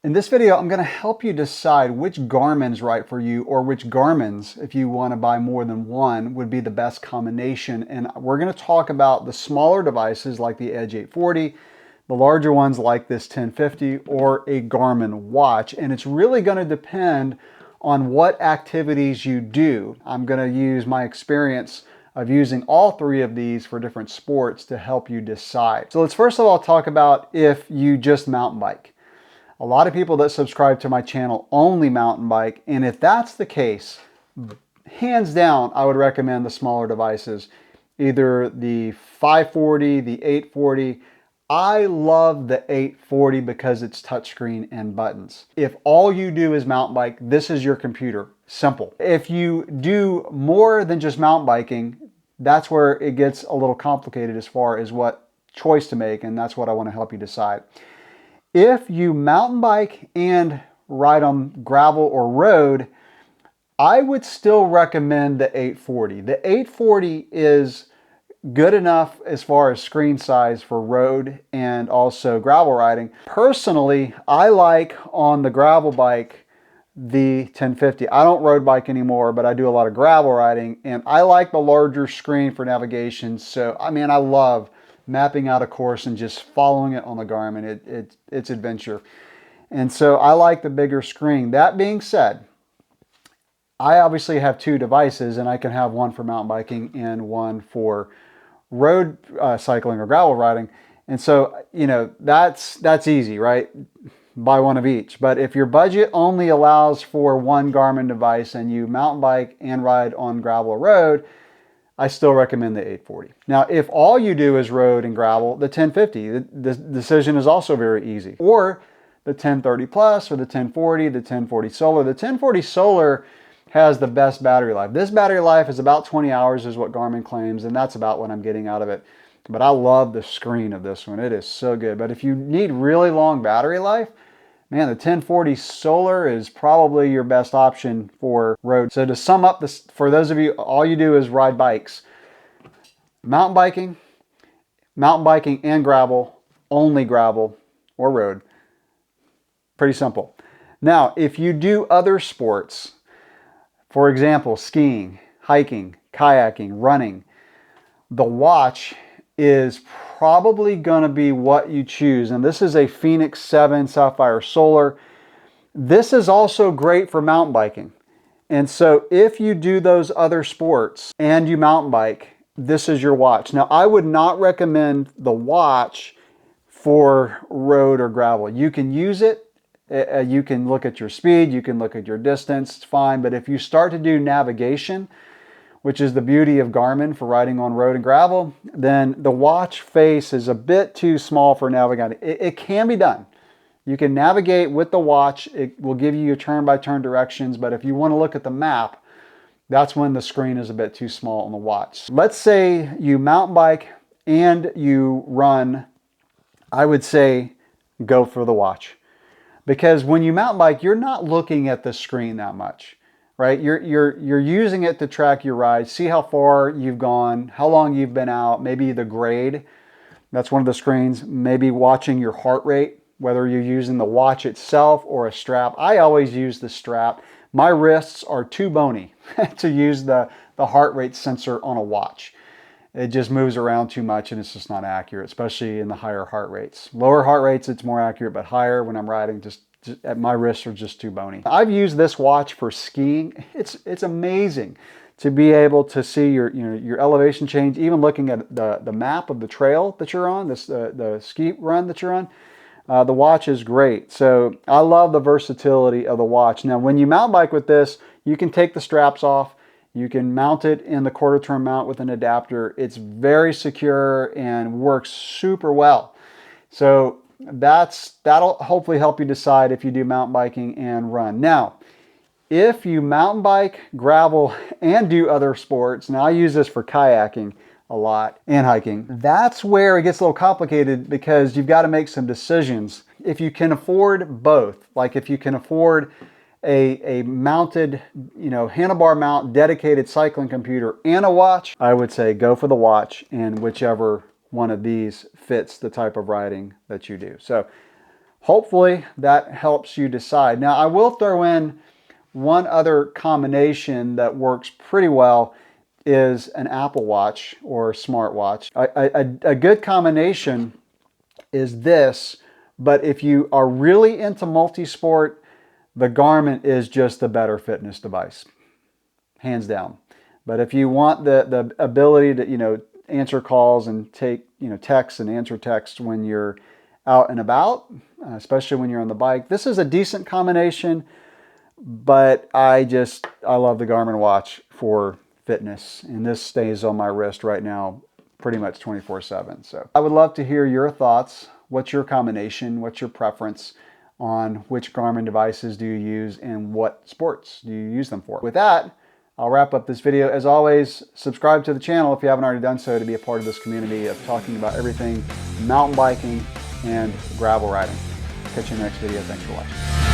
In this video, I'm going to help you decide which Garmin's right for you, or which Garmin's, if you want to buy more than one, would be the best combination. And we're going to talk about the smaller devices like the Edge 840, the larger ones like this 1050, or a Garmin watch. And it's really going to depend on what activities you do. I'm going to use my experience of using all three of these for different sports to help you decide. So let's first of all talk about if you just mountain bike. A lot of people that subscribe to my channel only mountain bike, and if that's the case, hands down, I would recommend the smaller devices, either the 540, the 840. I love the 840 because it's touchscreen and buttons. If all you do is mountain bike, this is your computer. Simple. If you do more than just mountain biking, that's where it gets a little complicated as far as what choice to make, and that's what I want to help you decide. If you mountain bike and ride on gravel or road, I would still recommend the 840. The 840 is good enough as far as screen size for road and also gravel riding. Personally, I like on the gravel bike the 1050. I don't road bike anymore, but I do a lot of gravel riding, and I like the larger screen for navigation. So, I mean, I love mapping out a course and just following it on the Garmin. It's adventure. And so I like the bigger screen. That being said, I obviously have two devices, and I can have one for mountain biking and one for road cycling or gravel riding. And so, you know, that's easy, right? Buy one of each. But if your budget only allows for one Garmin device and you mountain bike and ride on gravel or road, I still recommend the 840. Now, if all you do is road and gravel, the 1050, the decision is also very easy. Or the 1030 Plus, or the 1040, the 1040 Solar. The 1040 Solar has the best battery life. This battery life is about 20 hours is what Garmin claims, and that's about what I'm getting out of it. But I love the screen of this one. It is so good. But if you need really long battery life, man, the 1040 Solar is probably your best option for road. So to sum up this, for those of you, all you do is ride bikes. Mountain biking and gravel, only gravel or road. Pretty simple. Now, if you do other sports, for example, skiing, hiking, kayaking, running, the watch is probably going to be what you choose. And this is a Phoenix 7 Sapphire Solar. This is also great for mountain biking. And so if you do those other sports and you mountain bike, this is your watch. Now, I would not recommend the watch for road or gravel. You can use it. You can look at your speed. You can look at your distance. It's fine. But if you start to do navigation, which is the beauty of Garmin for riding on road and gravel, then the watch face is a bit too small for navigating. It can be done. You can navigate with the watch. It will give you your turn-by-turn directions, but if you want to look at the map, that's when the screen is a bit too small on the watch. Let's say you mountain bike and you run. I would say go for the watch. Because when you mountain bike, you're not looking at the screen that much. Right? You're using it to track your ride, see how far you've gone, how long you've been out, maybe the grade. That's one of the screens. Maybe watching your heart rate, whether you're using the watch itself or a strap. I always use the strap. My wrists are too bony to use the heart rate sensor on a watch. It just moves around too much and it's just not accurate, especially in the higher heart rates. Lower heart rates, it's more accurate, but higher when I'm riding, just my wrists are just too bony. I've used this watch for skiing. It's amazing to be able to see your elevation change, even looking at the map of the trail that you're on, the ski run that you're on. The watch is great. So I love the versatility of the watch. Now, when you mountain bike with this, you can take the straps off. You can mount it in the quarter turn mount with an adapter. It's very secure and works super well. So that'll hopefully help you decide if you do mountain biking and run. Now, if you mountain bike, gravel, and do other sports, now I use this for kayaking a lot and hiking, that's where it gets a little complicated because you've got to make some decisions. If you can afford both, like if you can afford a mounted, handlebar mount, dedicated cycling computer and a watch, I would say go for the watch, and whichever one of these fits the type of riding that you do. So hopefully that helps you decide. Now, I will throw in one other combination that works pretty well is an Apple Watch or smartwatch. A good combination is this, but if you are really into multi-sport, the Garmin is just the better fitness device, hands down. But if you want the ability to, answer calls and take, texts and answer texts when you're out and about, especially when you're on the bike, this is a decent combination, but I love the Garmin watch for fitness, and this stays on my wrist right now pretty much 24/7. So I would love to hear your thoughts. What's your combination? What's your preference on which Garmin devices do you use and what sports do you use them for? With that, I'll wrap up this video. As always, subscribe to the channel if you haven't already done so to be a part of this community of talking about everything mountain biking and gravel riding. Catch you in the next video. Thanks for watching.